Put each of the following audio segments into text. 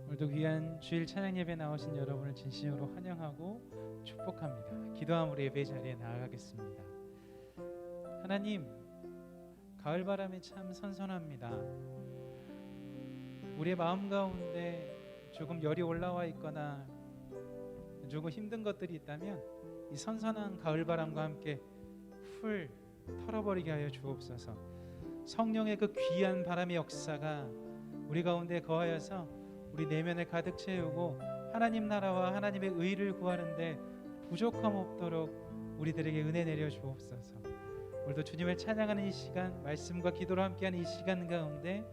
오늘도 귀한 주일 찬양 예배 나오신 여러분을 진심으로 환영하고 축복합니다. 기도함으로 예배 자리에 나아가겠습니다. 하나님, 가을 바람이 참 선선합니다. 우리의 마음 가운데 조금 열이 올라와 있거나 조금 힘든 것들이 있다면 이 선선한 가을 바람과 함께 훌 털어버리게 하여 주옵소서. 성령의 그 귀한 바람의 역사가 우리 가운데 거하여서 우리 내면을 가득 채우고 하나님 나라와 하나님의 의를 구하는데 부족함 없도록 우리들에게 은혜 내려 주옵소서. 오늘도 주님을 찬양하는 이 시간, 말씀과 기도로 함께하는 이 시간 가운데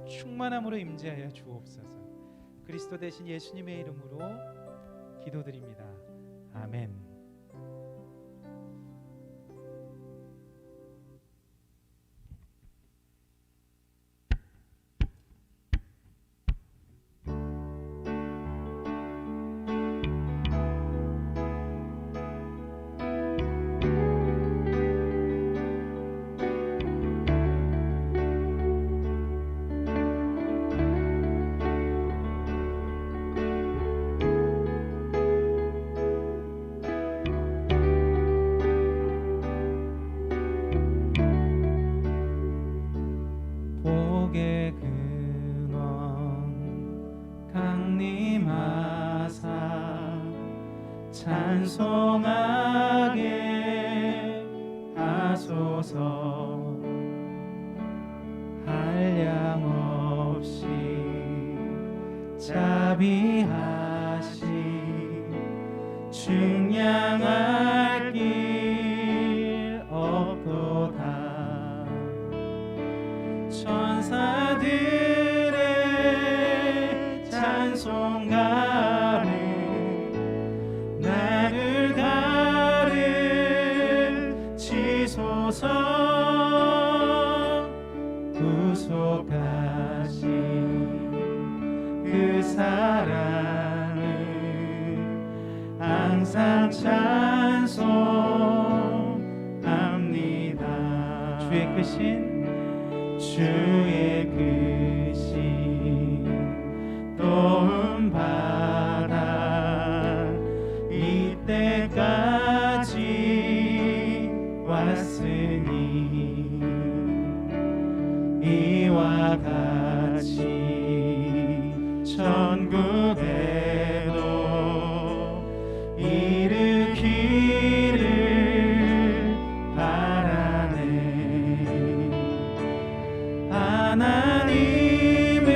충만함으로 임재하여 주옵소서. 그리스도 대신 예수님의 이름으로 기도드립니다. 아멘. 찬송하게 하소서. 한량없이 자비하시 측량할 길 없도다. 천사들의 찬송가를 구속하신 그 사랑을 항상 찬송합니다. 주의 크신 도움 받아 이때까지 왔으니 이와 같이 천국에도 이르기를 바라네. 하나님의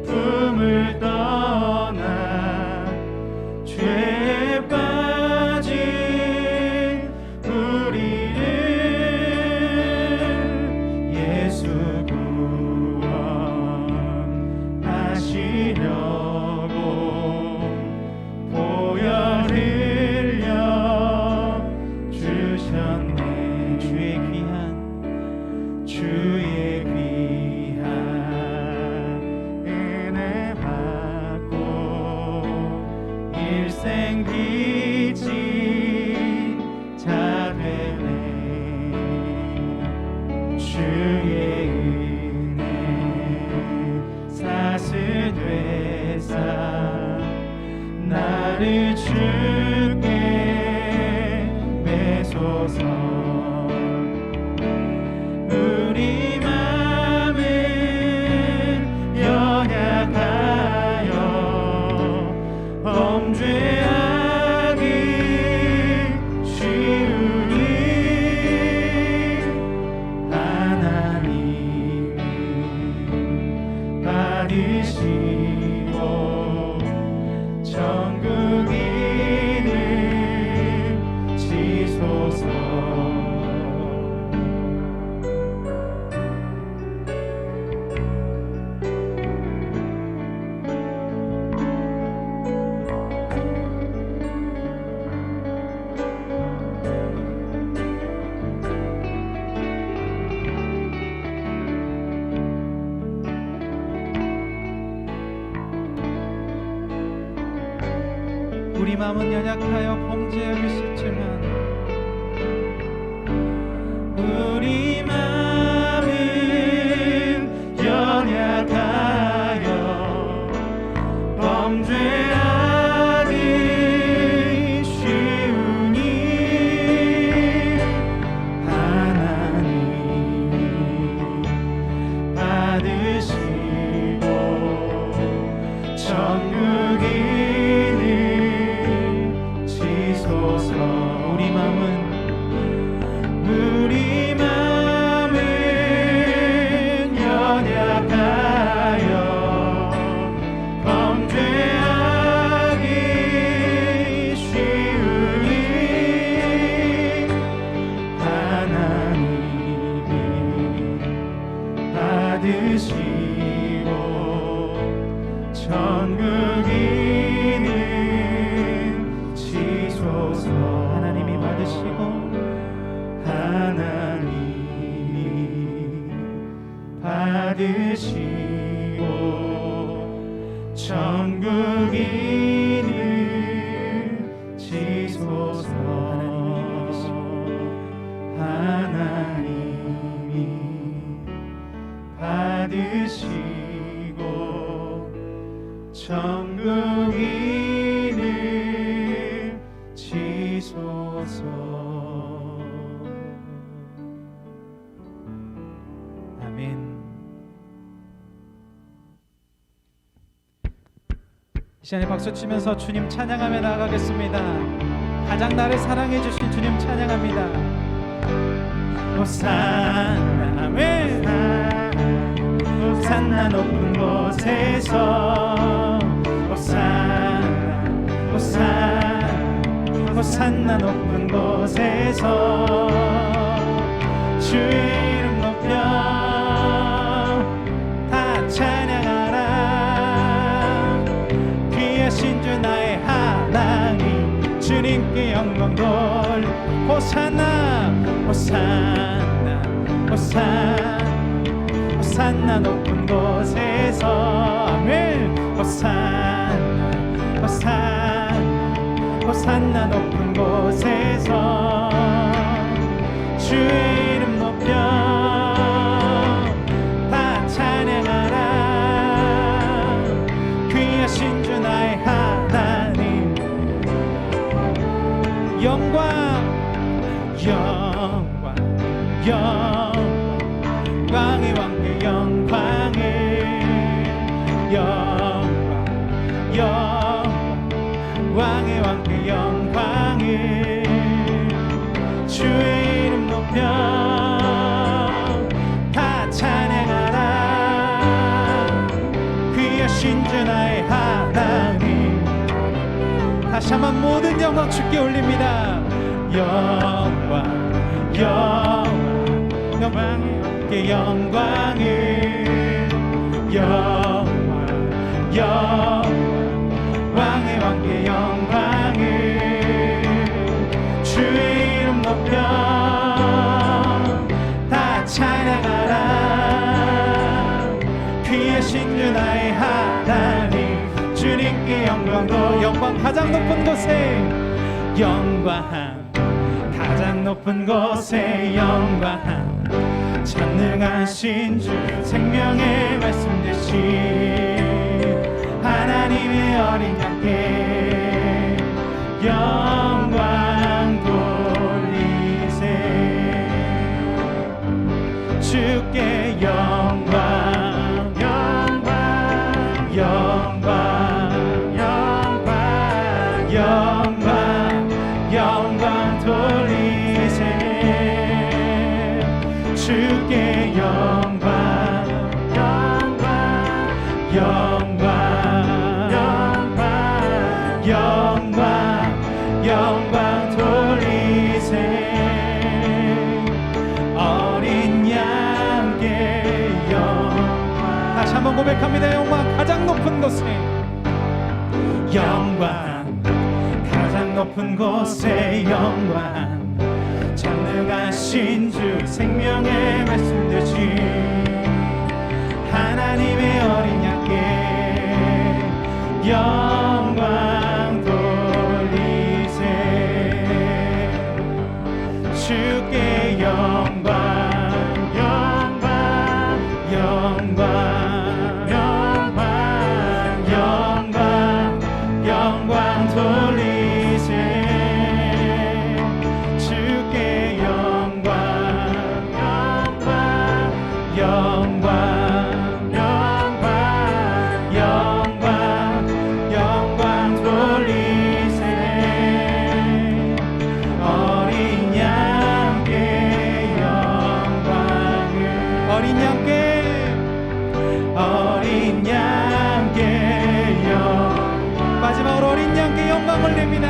품을 떠나 죄에 빠진 우리를 예수 구원하시려고 보혈 흘려 주셨네. 주의 귀한 은혜 받고 일생 빚진 자 되네. 주의 은혜 사슬되사 나를 주께 매소서. 우리 맘은 연약하여 범죄하기 쉬우니 하나님은 받으시고 천국 이름 지소서. 우리 마음은 연약하여 범죄하기 쉽지만 우리 마음은 연약하여 받으시고 천국이는 지소서. 하나님이 받으시고 천국이는 지소서. 하나님이 받으시고 천국이는 지소서. 아멘. 이 시간에 박수 치면서 주님 찬양하며 나아가겠습니다. 가장 나를 사랑해 주신 주님 찬양합니다. 호산나, 아멘. 호산나 높은 곳에서, 호산나, 호산나, 호산나 높은 곳에서 주 이름 높여 다 찬양하라. 귀하신 주 나의 하나님, 주님께 영광 돌. 호산나, 호산나, 호산나, 호산나 높은 곳에서. 아멘. 호산나, 호산나, 호산나 높은 곳에서 주 이름 높여 다 찬양하라. 귀하신 주 나의 하나님, 영광, 영광, 영광의 왕께 영광을, 영광, 영광, 왕의 왕께 영광을. 주 이름 높여 다 찬양하라. 귀하신 주 나의 하나님. 다시 한번 모든 영광 주께 올립니다. 영광, 영광, 영광의 영광을, 영광, 영광, 왕의 왕께 영광을. 주 이름 높여 다 찬양하라. 귀하신 주 나의 하나님, 주님께 영광도. 영광 가장 높은 곳에, 영광 가장 높은 곳에 영광. 전능하신 주, 생명의 말씀 되신 하나님의 어린 양께 영광 돌리세. 주께 영광, 영광, 영광, 영광, 영광, 영광 돌리세. 주께 영광, 영광, 영광, 영광, 영광 돌리세. 어린 양께 영광. 다시 한번 고백합니다. 영광 가장 높은 곳에, 영광 가장 높은 곳에 영광. 전능하신 주, 생명의 말씀 되신 하나님의 어린 양께 영광 돌리세. 주께 영광, 영광, 영광, 영광, 영광, 영광 돌리세. 주께 영광, 영광, 영광, 영광, 영광 돌리세. 어린 양께 영광을, 어린 양께, 어린 양께 영광. 마지막으로 어린 양께 영광 올립니다.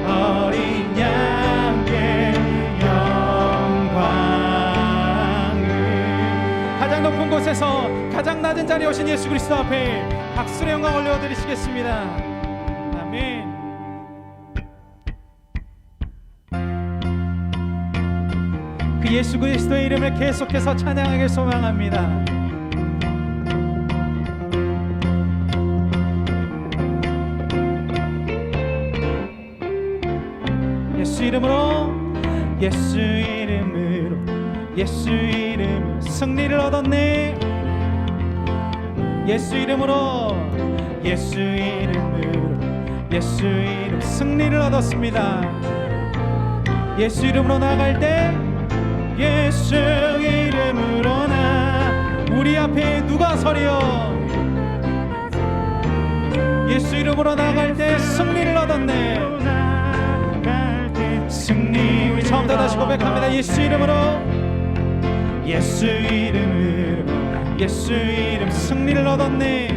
어린 양께 영광을. 중에서 가장 낮은 자리에 오신 예수 그리스도 앞에 박수의 영광 올려드리시겠습니다. 아멘. 그 예수 그리스도의 이름을 계속해서 찬양하길 소망합니다. 예수 이름으로, 예수 이름으로, 예수 이름으로 승리를 얻었네. 예수 이름으로, 예수 이름으로, 예수 이름 승리를 얻었습니다. 예수 이름으로 나아갈 때, 예수 이름으로 나 우리 앞에 누가 서리요? 예수 이름으로 나아갈 때 승리를 얻었네. 승리. 우리 처음부터 다시 고백합니다. 예수 이름으로, 예수 이름으로, 예수 이름 승리를 얻었네.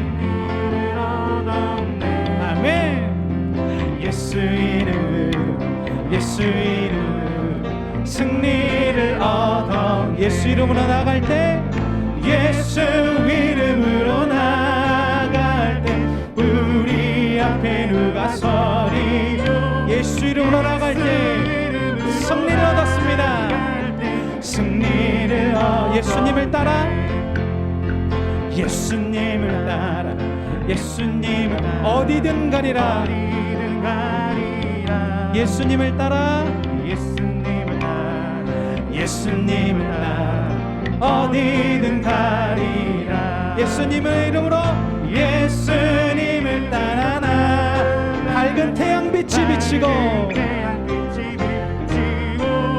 아멘. 예수 이름으로, 예수 이름 승리를 얻어. 예수 이름으로 나갈 때, 예수 이름으로 나갈 때 우리 앞에 누가 서리? 예수 이름으로 나갈 때 승리를 얻었습니다. 승리를 예수님을 따라, 예수님을 따라, 예수님을 어디든 가리라. 예수님을 따라, 예수님을 따라 어디든 가리라. 예수님의 이름으로, 예수님을 따라 나 밝은 태양빛이 비치고,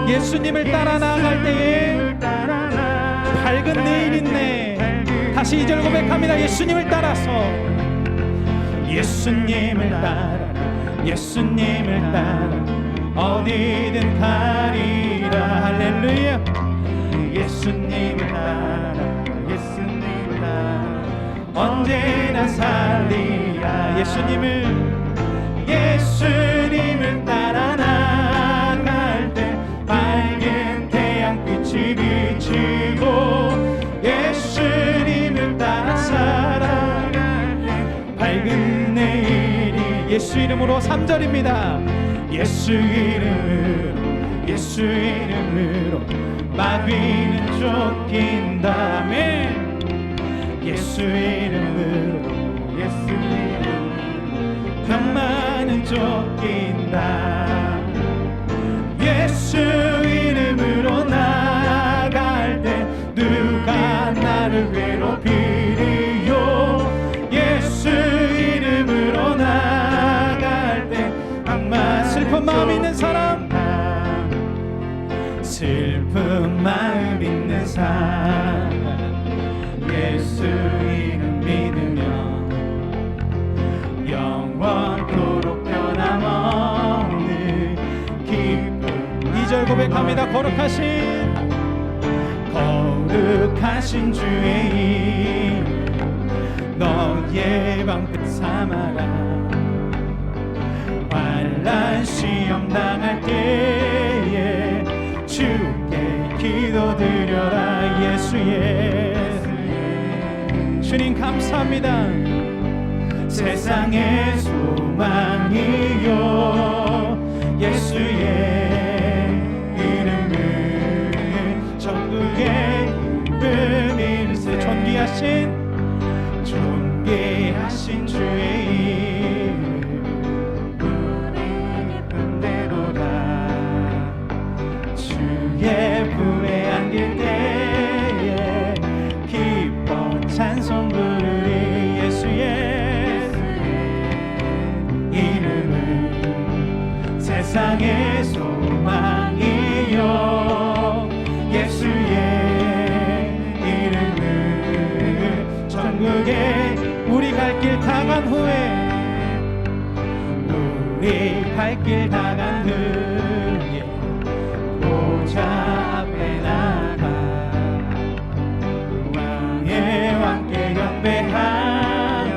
예수님을 따라 나아갈 때에 밝은 내일 있네. 다시 2절 고백합니다. 예수님을 따라서, 예수님을 따라, 예수님을 따라 어디든 가리라. 할렐루야. 예수님을 따라, 예수님을 따라 언제나 살리라. 예수님을 따라 나갈 때 밝은 태양빛이 비치고, 예수님을 따라 살아갈 때 밝은 내일이. 예수 이름으로 3절입니다. 예수 이름으로, 예수 이름으로 마귀는 쫓긴다. 아멘. 예수 이름으로, 예수 이름으로 병만은 쫓긴다. 예수 이름으로 나갈 때 누가 나를 괴롭히리요? 예수 이름으로 나갈 때 악마. 슬픈 마음 있는 사람, 슬픈 마음 있는 사람, 예수 이름 믿으면 영원토록 변함없는 기쁨. 2절 고백합니다. 거룩하신 주의 이름 너의 방패 삼아라. 환난 시험 당할 때에 주께 기도드려라. 예수의, 주님 감사합니다. 세상의 소망이요, 예수의 이름은 천국의 이름일세. 존귀하신 주의 이름 우리 기쁜 대로다. 주의 품에 안길 때에 기뻐 찬송 부르리. 예수의 이름은 세상의 소망이요, 예수의 이름은 천국에. 우리 갈 길 다 간 후에, 우리 갈 길 다 간 후에 보좌 앞에 나가 왕의 왕께 경배하며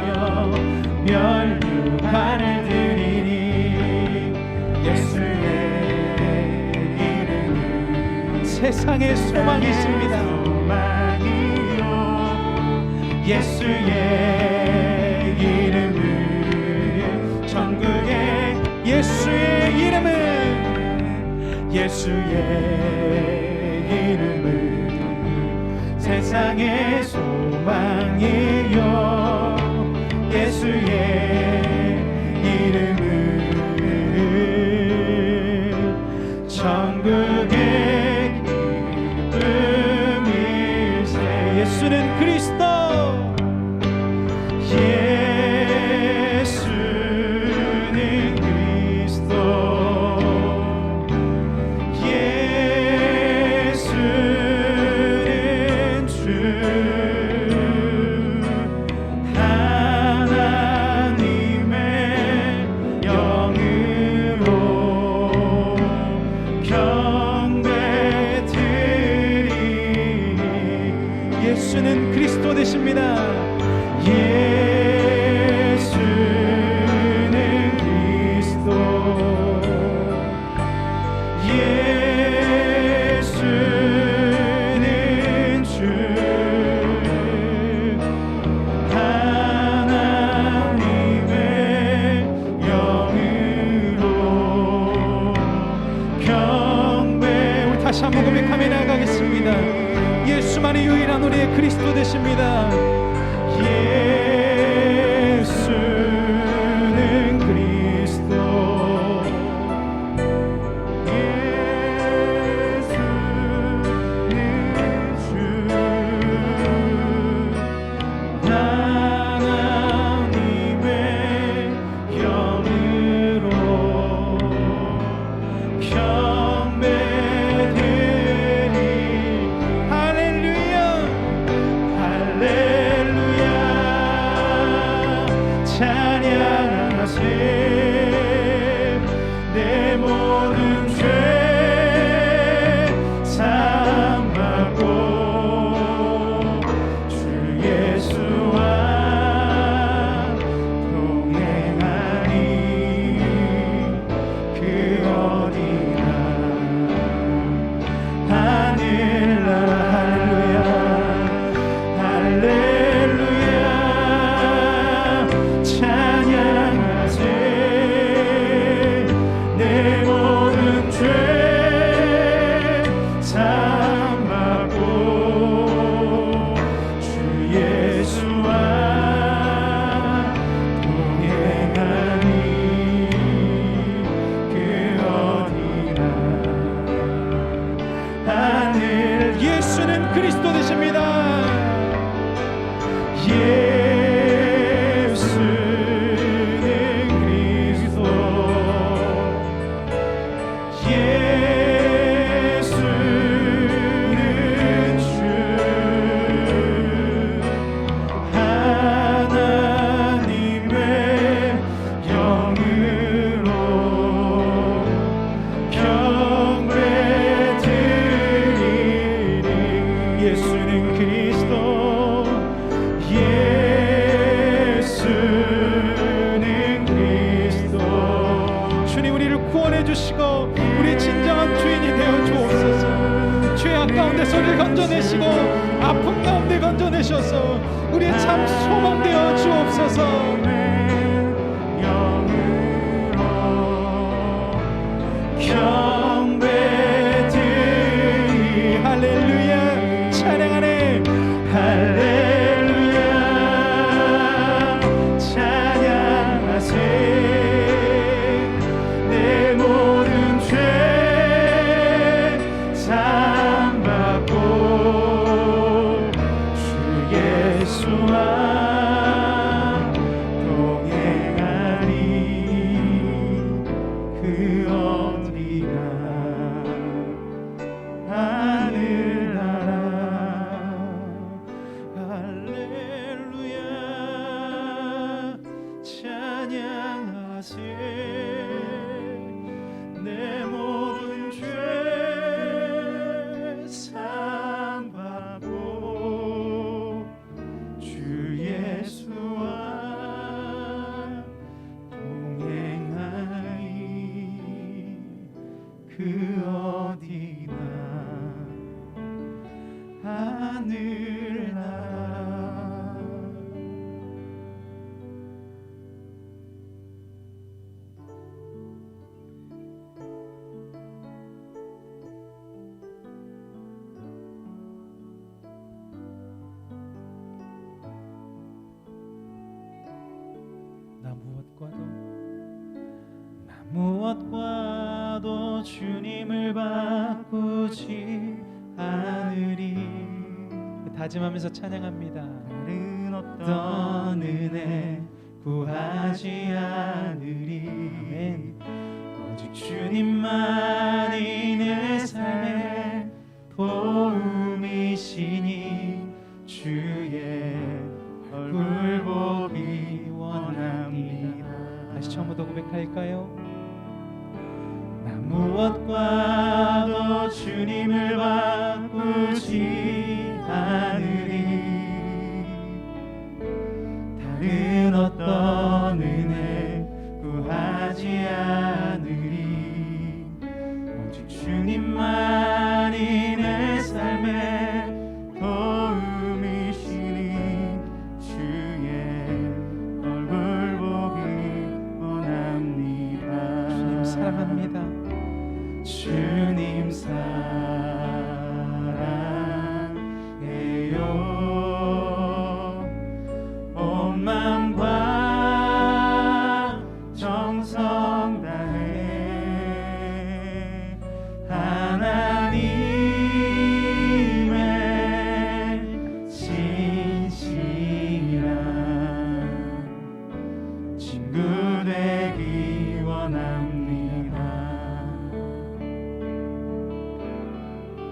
멸류관을 드리니. 예수의 이름은 세상에 소망이 있습니다. 예수의 이름을 전국에 예수의 이름을 예수의 이름을 세상의 소망이요 예수의 이름을 전국의 기쁨일세 예수는 그리스도 예수는 그리스도 예수는 주 하나님의 영으로 경배드리니 예수는 그리스도 되십니다. 예수는 그리스도 예수는 주 하나님의 영으로 경배 우리 다시 한번 고백하며 나아가겠습니다. 예수만이 유일한 우리의 그리스도 되십니다. 예수는 그리스도 예수는 주 하나님의 영으로 경배드리 할렐루야 할렐루야 찬양하세 내 모든 죄 사함받고 주 예수와 동행하니 그 어디나 하늘나라 할렐루야 찬양하세 내 모든 죄 사함받고 주 예수와 동행하니 그 어디나 하늘 예수는 그리스도 되십니다. 예수는 그리스도 예수는 주 하나님의 영으로 경배드리니 예수는 그리스도 예수는 그리스도 주님 우리를 구원해 주시고 우리 진정한 주인이 되어 주옵소서. 죄악 가운데서 우리를 건져내시고 아픔 가운데 건져내셔서 우리의 참 소망 되어 주옵소서. 경배드리 할렐루야 찬양하네 할렐루야 찬양하세 내 모든 죄 사함받고 주 예수와 동행하니 그 어디나 하늘나라 할렐루야 찬양하세 내 모든 죄 사함받고 주 예수와 동행하니 그 어디나 하늘나라 무엇과도 주님을 바꾸지 않으리. 다짐하면서 찬양합니다. 다른 어떤 은혜 구하지 않으리. 아멘. 오직 주님만이 내 삶의 도움이시니 주의 얼굴 보기 원합니다. 다시 처음부터 고백할까요? 나 무엇과도 주님을 바꾸지 않으리. 다른 어떤 은혜 구하지 않으리. 오직 주님만이 내 삶의 도움이시니 주의 얼굴 보기 원합니다. 주님 사랑합니다. 주님 사랑해요. 온 마음과 정성 다해 하나님의 진실한 친구 되기 원합니다.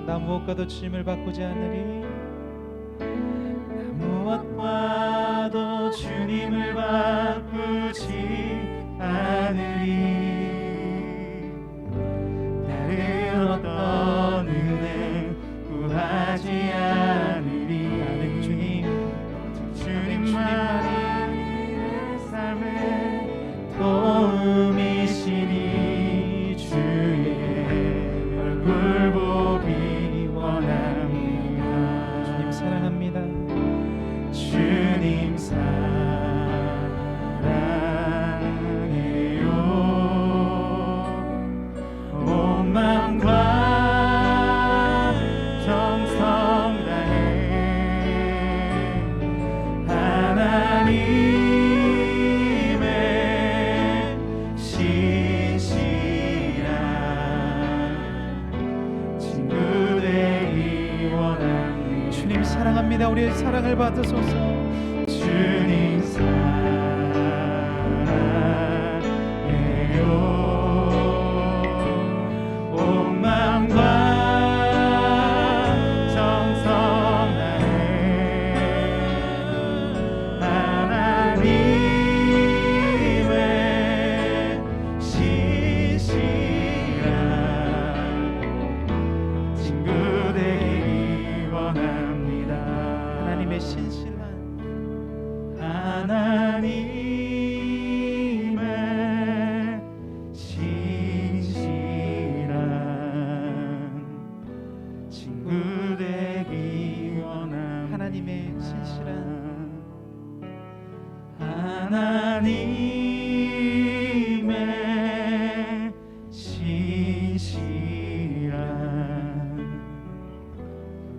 나 무엇과도 주님을 바꾸지 않으리. 나 무엇과도 주님을 바꾸지 않으리. 다른 어떤 은혜 구하지 않으리. 나는 주님, 주님만이 내 삶의 도움이시니 주의 얼굴 보기 원합니다. 주님 사랑합니다. 주님 사랑해요. 온 마음과 정성 다해 하나님의 신실한 친구 되기 원합니다. 주님 사랑합니다. 우리의 사랑을 받으소서. 주님 사랑해요. 온 마음과 정성 다해 하나님의 신실한 친구 되기 원합니다. 하나님의 신실한 하나님의 신실한 친구 되기 원합니다. 하나님의 신실한 하나님의 신실한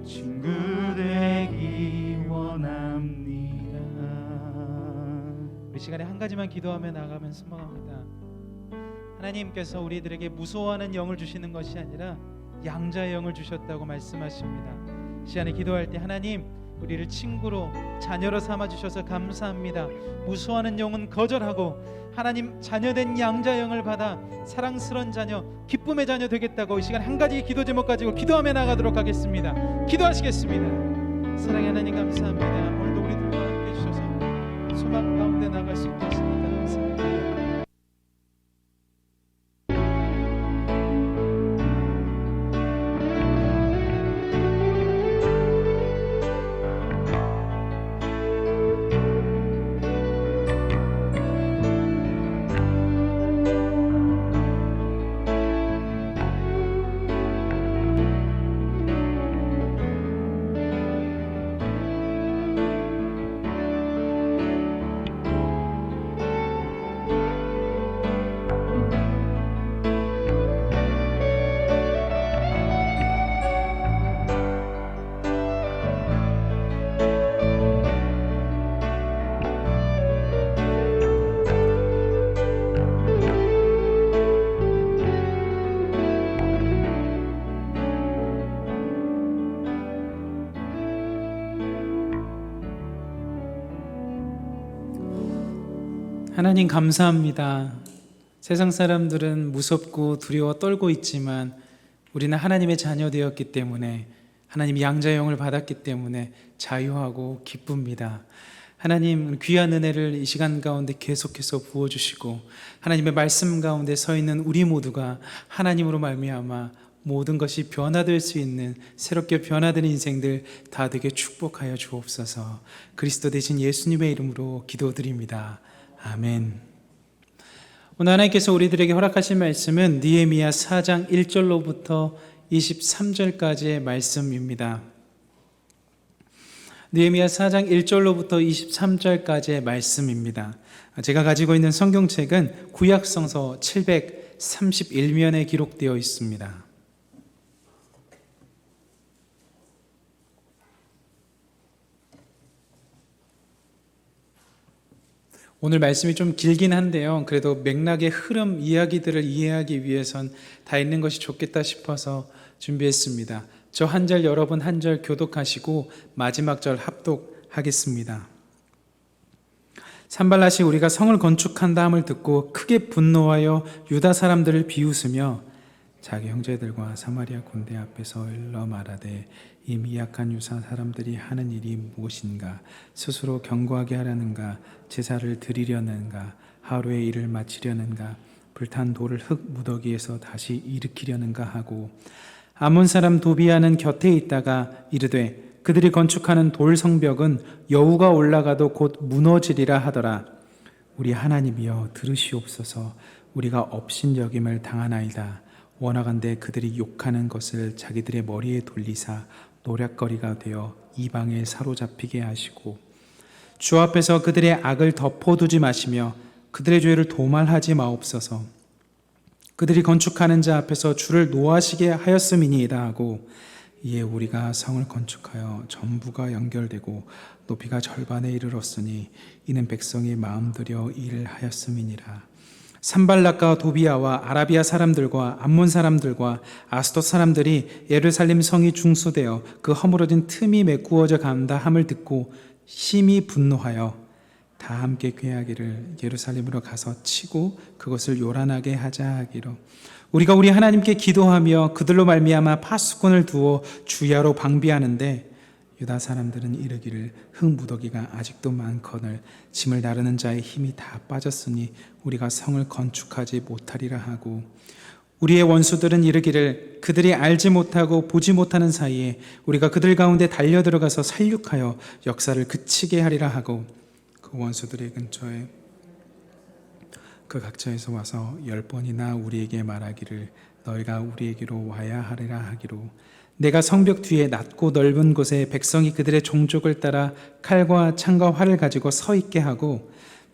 친구 되기 원합니다. 우리 시간에 한 가지만 기도하며 나가면 승복합니다. 하나님께서 우리들에게 무서워하는 영을 주시는 것이 아니라 양자의 영을 주셨다고 말씀하십니다. 시간에 기도할 때 하나님 우리를 친구로 자녀로 삼아 주셔서 감사합니다. 무서워하는 영은 거절하고 하나님 자녀된 양자의 영을 받아 사랑스러운 자녀, 기쁨의 자녀 되겠다고 이 시간 한 가지 기도 제목 가지고 기도하며 나가도록 하겠습니다. 기도하시겠습니다. 사랑의 하나님 감사합니다. 오늘도 우리들과 함께 해주셔서 소망 가운데 나갈 수 있게 하십니다. 감사합니다. 하나님 감사합니다. 세상 사람들은 무섭고 두려워 떨고 있지만 우리는 하나님의 자녀 되었기 때문에, 하나님 양자형을 받았기 때문에 자유하고 기쁩니다. 하나님 귀한 은혜를 이 시간 가운데 계속해서 부어주시고, 하나님의 말씀 가운데 서 있는 우리 모두가 하나님으로 말미암아 모든 것이 변화될 수 있는 새롭게 변화되는 인생들 다 되게 축복하여 주옵소서. 그리스도 대신 예수님의 이름으로 기도드립니다. 아멘. 오늘 하나님께서 우리들에게 허락하신 말씀은 느헤미야 4장 1절로부터 23절까지의 말씀입니다. 느헤미야 4장 1절로부터 23절까지의 말씀입니다. 제가 가지고 있는 성경책은 구약성서 731면에 기록되어 있습니다. 오늘 말씀이 좀 길긴 한데요, 그래도 맥락의 흐름, 이야기들을 이해하기 위해선 다 있는 것이 좋겠다 싶어서 준비했습니다. 저 한 절, 여러분 한 절 교독하시고 마지막 절 합독하겠습니다. 산발랏이 우리가 성을 건축한다 함을 듣고 크게 분노하여 유다 사람들을 비웃으며 자기 형제들과 사마리아 군대 앞에서 일러 말하되, 이 미약한 유사 사람들이 하는 일이 무엇인가? 스스로 견고하게 하려는가? 제사를 드리려는가? 하루의 일을 마치려는가? 불탄 돌을 흙 무더기에서 다시 일으키려는가 하고, 아몬 사람 도비아는 곁에 있다가 이르되, 그들이 건축하는 돌 성벽은 여우가 올라가도 곧 무너지리라 하더라. 우리 하나님이여 들으시옵소서. 우리가 업신여김을 당하나이다. 원하건대 그들이 욕하는 것을 자기들의 머리에 돌리사 노략거리가 되어 이방에 사로잡히게 하시고, 주 앞에서 그들의 악을 덮어두지 마시며 그들의 죄를 도말하지 마옵소서. 그들이 건축하는 자 앞에서 주를 노하시게 하였음이니이다 하고, 이에 우리가 성을 건축하여 전부가 연결되고 높이가 절반에 이르렀으니 이는 백성이 마음 들여 일을 하였음이니라. 산발락과 도비아와 아라비아 사람들과 암몬 사람들과 아스돗 사람들이 예루살렘 성이 중수되어 그 허물어진 틈이 메꾸어져 간다 함을 듣고 심히 분노하여 다 함께 꾀하기를 예루살렘으로 가서 치고 그것을 요란하게 하자 하기로, 우리가 우리 하나님께 기도하며 그들로 말미암아 파수꾼을 두어 주야로 방비하는데, 유다 사람들은 이르기를 흙 무더기가 아직도 많거늘 짐을 나르는 자의 힘이 다 빠졌으니 우리가 성을 건축하지 못하리라 하고, 우리의 원수들은 이르기를 그들이 알지 못하고 보지 못하는 사이에 우리가 그들 가운데 달려 들어가서 살육하여 역사를 그치게 하리라 하고, 그 원수들의 근처에 그 각처에서 와서 10번이나 우리에게 말하기를 너희가 우리에게로 와야 하리라 하기로, 내가 성벽 뒤에 낮고 넓은 곳에 백성이 그들의 종족을 따라 칼과 창과 활을 가지고 서 있게 하고,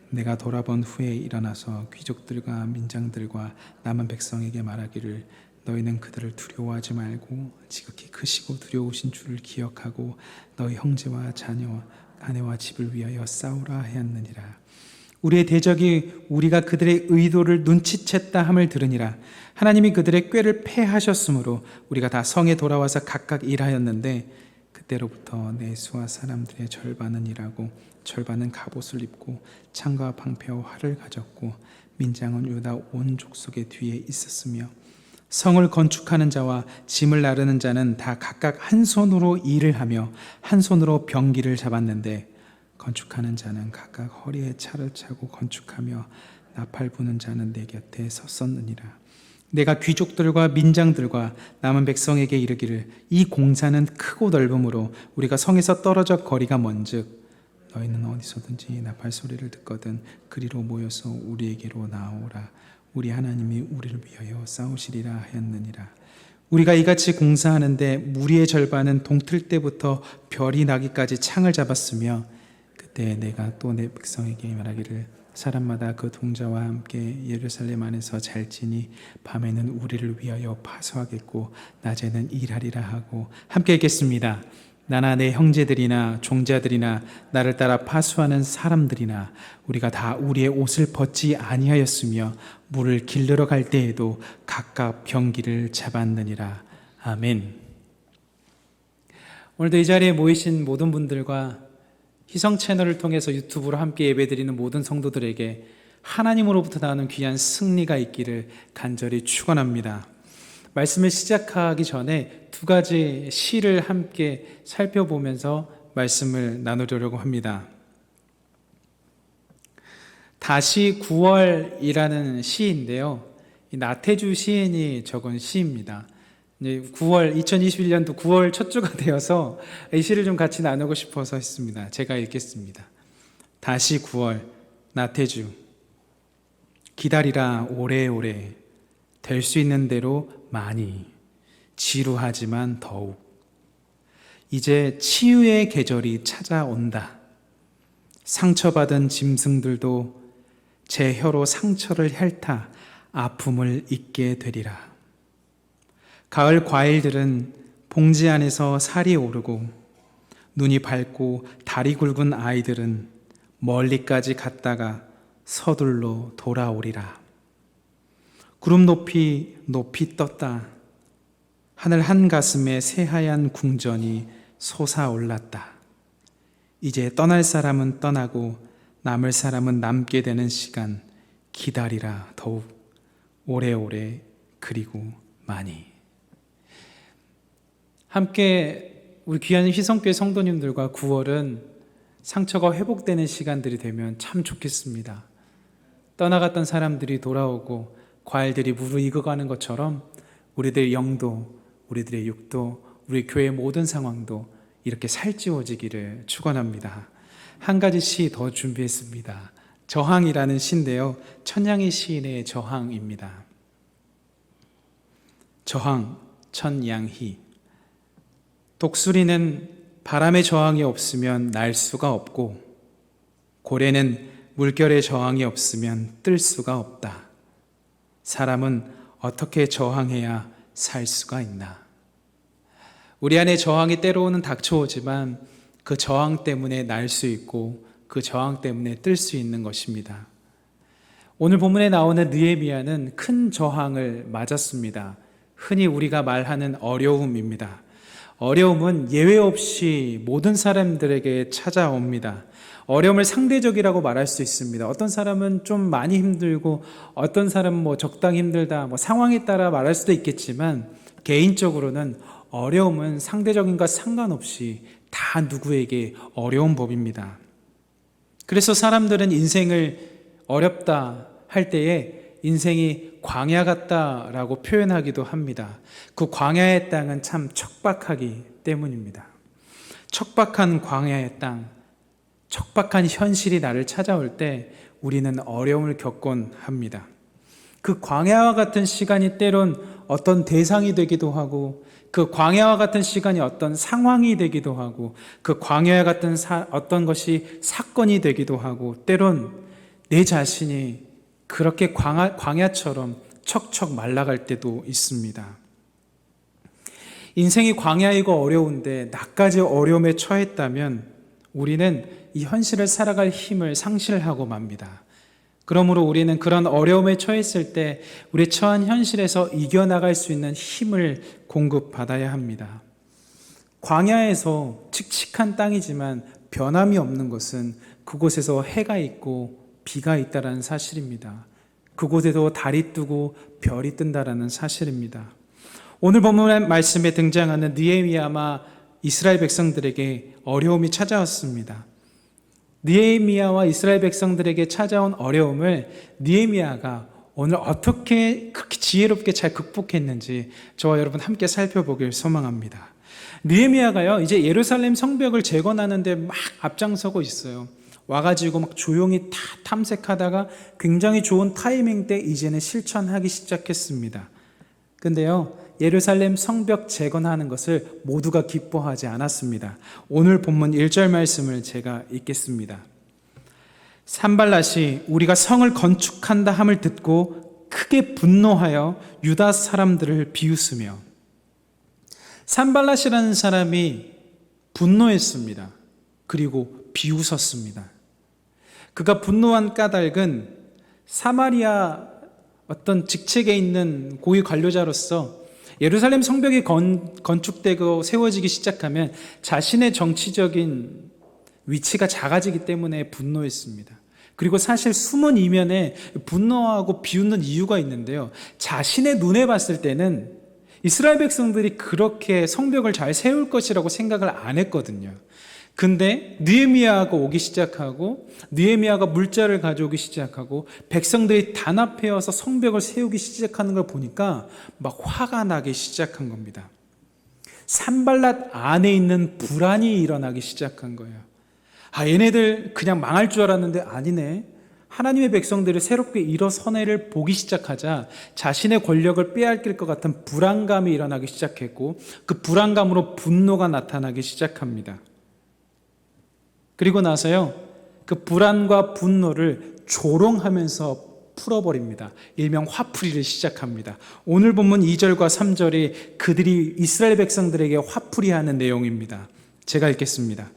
내가 돌아본 후에 일어나서 귀족들과 민장들과 남은 백성에게 말하기를 너희는 그들을 두려워하지 말고 지극히 크시고 두려우신 주를 기억하고 너희 형제와 자녀와 아내와 집을 위하여 싸우라 하였느니라. 우리의 대적이 우리가 그들의 의도를 눈치챘다 함을 들으니라. 하나님이 그들의 꾀를 패하셨으므로 우리가 다 성에 돌아와서 각각 일하였는데, 그때로부터 내 수하 사람들의 절반은 일하고 절반은 갑옷을 입고 창과 방패와 활을 가졌고, 민장은 유다 온 족속의 뒤에 있었으며, 성을 건축하는 자와 짐을 나르는 자는 다 각각 한 손으로 일을 하며 한 손으로 병기를 잡았는데, 건축하는 자는 각각 허리에 차를 차고 건축하며 나팔 부는 자는 내 곁에 섰었느니라. 내가 귀족들과 민장들과 남은 백성에게 이르기를 이 공사는 크고 넓음으로 우리가 성에서 떨어져 거리가 먼즉 너희는 어디서든지 나팔 소리를 듣거든 그리로 모여서 우리에게로 나오라. 우리 하나님이 우리를 위하여 싸우시리라 하였느니라. 우리가 이같이 공사하는데 무리의 절반은 동틀 때부터 별이 나기까지 창을 잡았으며, 그때 내가 또 내 백성에게 말하기를 사람마다 그 동자와 함께 예루살렘 안에서 잘지니 밤에는 우리를 위하여 파수하겠고 낮에는 일하리라 하고 함께 읽겠습니다. 나나 내 형제들이나 종자들이나 나를 따라 파수하는 사람들이나 우리가 다 우리의 옷을 벗지 아니하였으며 물을 길르러 갈 때에도 각각 병기를 잡았느니라. 아멘. 오늘도 이 자리에 모이신 모든 분들과 희성 채널을 통해서 유튜브로 함께 예배드리는 모든 성도들에게 하나님으로부터 나오는 귀한 승리가 있기를 간절히 축원합니다. 말씀을 시작하기 전에 두 가지 시를 함께 살펴보면서 말씀을 나누려고 합니다. 다시 9월이라는 시인데요. 나태주 시인이 적은 시입니다. 2021년도 9월 첫 주가 되어서 이 시를 좀 같이 나누고 싶어서 했습니다. 제가 읽겠습니다. 다시 9월, 나태주. 기다리라 오래오래, 될 수 있는 대로 많이, 지루하지만 더욱. 이제 치유의 계절이 찾아온다. 상처받은 짐승들도 제 혀로 상처를 핥아 아픔을 잊게 되리라. 가을 과일들은 봉지 안에서 살이 오르고, 눈이 밝고 다리 굵은 아이들은 멀리까지 갔다가 서둘러 돌아오리라. 구름 높이 높이 떴다. 하늘 한가슴에 새하얀 궁전이 솟아올랐다. 이제 떠날 사람은 떠나고 남을 사람은 남게 되는 시간, 기다리라 더욱 오래오래 그리고 많이. 함께 우리 귀한 희성교회 성도님들과 9월은 상처가 회복되는 시간들이 되면 참 좋겠습니다. 떠나갔던 사람들이 돌아오고 과일들이 무르익어가는 것처럼 우리들의 영도, 우리들의 육도, 우리 교회의 모든 상황도 이렇게 살찌워지기를 축원합니다. 한 가지 시 더 준비했습니다. 저항이라는 시인데요, 천양희 시인의 저항입니다. 저항, 천양희. 독수리는 바람의 저항이 없으면 날 수가 없고, 고래는 물결의 저항이 없으면 뜰 수가 없다. 사람은 어떻게 저항해야 살 수가 있나? 우리 안에 저항이 때로는 닥쳐오지만 그 저항 때문에 날 수 있고 그 저항 때문에 뜰 수 있는 것입니다. 오늘 본문에 나오는 느헤미야는 큰 저항을 맞았습니다. 흔히 우리가 말하는 어려움입니다. 어려움은 예외 없이 모든 사람들에게 찾아옵니다. 어려움을 상대적이라고 말할 수 있습니다. 어떤 사람은 좀 많이 힘들고 어떤 사람은 적당히 힘들다, 상황에 따라 말할 수도 있겠지만 개인적으로는 어려움은 상대적인 것 상관없이 다 누구에게 어려운 법입니다. 그래서 사람들은 인생을 어렵다 할 때에 인생이 광야 같다라고 표현하기도 합니다. 그 광야의 땅은 참 척박하기 때문입니다. 척박한 광야의 땅, 척박한 현실이 나를 찾아올 때 우리는 어려움을 겪곤 합니다. 그 광야와 같은 시간이 때론 어떤 대상이 되기도 하고, 그 광야와 같은 시간이 어떤 상황이 되기도 하고, 그 광야와 같은 어떤 것이 사건이 되기도 하고, 때론 내 자신이 그렇게 광야처럼 척척 말라갈 때도 있습니다. 인생이 광야이고 어려운데 나까지 어려움에 처했다면 우리는 이 현실을 살아갈 힘을 상실하고 맙니다. 그러므로 우리는 그런 어려움에 처했을 때 우리 처한 현실에서 이겨나갈 수 있는 힘을 공급받아야 합니다. 광야에서 칙칙한 땅이지만 변함이 없는 것은 그곳에서 해가 있고 비가 있다는 사실입니다. 그곳에도 달이 뜨고 별이 뜬다는 사실입니다. 오늘 본문 말씀에 등장하는 느헤미야와 이스라엘 백성들에게 어려움이 찾아왔습니다. 느헤미야와 이스라엘 백성들에게 찾아온 어려움을 느헤미야가 오늘 어떻게 그렇게 지혜롭게 잘 극복했는지 저와 여러분 함께 살펴보길 소망합니다. 느헤미야가요, 이제 예루살렘 성벽을 재건하는데 막 앞장서고 있어요. 와가지고 막 조용히 다 탐색하다가 굉장히 좋은 타이밍 때 이제는 실천하기 시작했습니다. 근데요, 예루살렘 성벽 재건하는 것을 모두가 기뻐하지 않았습니다. 오늘 본문 1절 말씀을 제가 읽겠습니다. 산발랏이 우리가 성을 건축한다 함을 듣고 크게 분노하여 유다 사람들을 비웃으며. 산발랏이라는 사람이 분노했습니다. 그리고 비웃었습니다. 그가 분노한 까닭은 사마리아 어떤 직책에 있는 고위 관료자로서 예루살렘 성벽이 건축되고 세워지기 시작하면 자신의 정치적인 위치가 작아지기 때문에 분노했습니다. 그리고 사실 숨은 이면에 분노하고 비웃는 이유가 있는데요. 자신의 눈에 봤을 때는 이스라엘 백성들이 그렇게 성벽을 잘 세울 것이라고 생각을 안 했거든요. 근데 느헤미야가 오기 시작하고 느헤미야가 물자를 가져오기 시작하고 백성들이 단합해서 성벽을 세우기 시작하는 걸 보니까 막 화가 나기 시작한 겁니다. 산발랏 안에 있는 불안이 일어나기 시작한 거예요. 얘네들 그냥 망할 줄 알았는데 아니네. 하나님의 백성들이 새롭게 일어서내를 보기 시작하자 자신의 권력을 빼앗길 것 같은 불안감이 일어나기 시작했고 그 불안감으로 분노가 나타나기 시작합니다. 그리고 나서요, 그 불안과 분노를 조롱하면서 풀어버립니다. 일명 화풀이를 시작합니다. 오늘 본문 2절과 3절이 그들이 이스라엘 백성들에게 화풀이하는 내용입니다. 제가 읽겠습니다.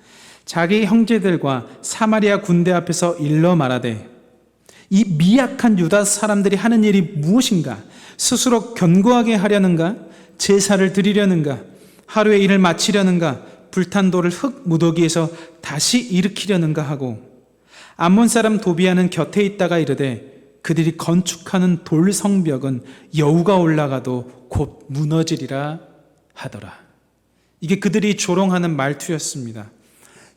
자기 형제들과 사마리아 군대 앞에서 일러 말하되 이 미약한 유다 사람들이 하는 일이 무엇인가? 스스로 견고하게 하려는가? 제사를 드리려는가? 하루의 일을 마치려는가? 불탄 돌을 흙 무더기에서 다시 일으키려는가 하고 암몬 사람 도비아는 곁에 있다가 이르되 그들이 건축하는 돌 성벽은 여우가 올라가도 곧 무너지리라 하더라. 이게 그들이 조롱하는 말투였습니다.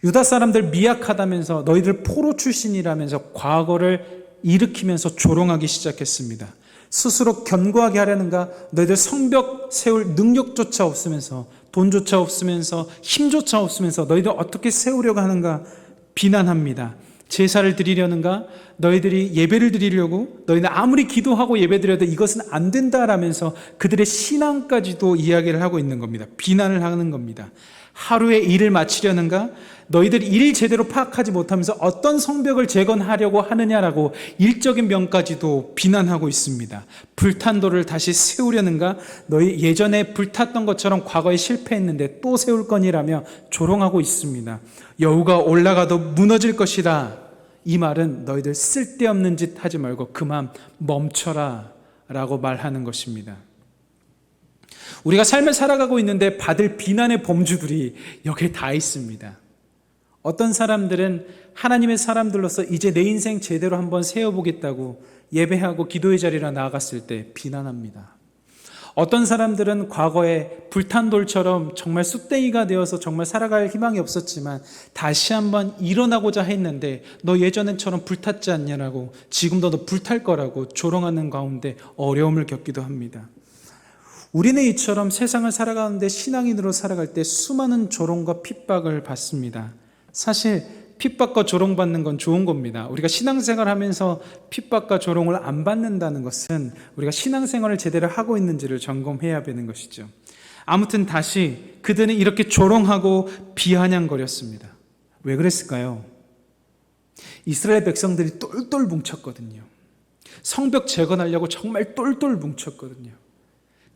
유다 사람들 미약하다면서 너희들 포로 출신이라면서 과거를 일으키면서 조롱하기 시작했습니다. 스스로 견고하게 하려는가? 너희들 성벽 세울 능력조차 없으면서 돈조차 없으면서 힘조차 없으면서 너희들 어떻게 세우려고 하는가? 비난합니다. 제사를 드리려는가? 너희들이 예배를 드리려고? 너희는 아무리 기도하고 예배 드려도 이것은 안 된다라면서 그들의 신앙까지도 이야기를 하고 있는 겁니다. 비난을 하는 겁니다. 하루의 일을 마치려는가? 너희들이 일 제대로 파악하지 못하면서 어떤 성벽을 재건하려고 하느냐라고 일적인 면까지도 비난하고 있습니다. 불탄 돌을 다시 세우려는가? 너희 예전에 불탔던 것처럼 과거에 실패했는데 또 세울 거니라며 조롱하고 있습니다. 여우가 올라가도 무너질 것이다. 이 말은 너희들 쓸데없는 짓 하지 말고 그만 멈춰라 라고 말하는 것입니다. 우리가 삶을 살아가고 있는데 받을 비난의 범주들이 여기에 다 있습니다. 어떤 사람들은 하나님의 사람들로서 이제 내 인생 제대로 한번 세워보겠다고 예배하고 기도의 자리로 나아갔을 때 비난합니다. 어떤 사람들은 과거에 불탄 돌처럼 정말 쑥대기가 되어서 정말 살아갈 희망이 없었지만 다시 한번 일어나고자 했는데 너 예전처럼 불탔지 않냐라고 지금도 너 불탈 거라고 조롱하는 가운데 어려움을 겪기도 합니다. 우리는 이처럼 세상을 살아가는데 신앙인으로 살아갈 때 수많은 조롱과 핍박을 받습니다. 사실 핍박과 조롱받는 건 좋은 겁니다. 우리가 신앙생활 하면서 핍박과 조롱을 안 받는다는 것은 우리가 신앙생활을 제대로 하고 있는지를 점검해야 되는 것이죠. 아무튼 다시 그들은 이렇게 조롱하고 비아냥거렸습니다. 왜 그랬을까요? 이스라엘 백성들이 똘똘 뭉쳤거든요. 성벽 재건하려고 정말 똘똘 뭉쳤거든요.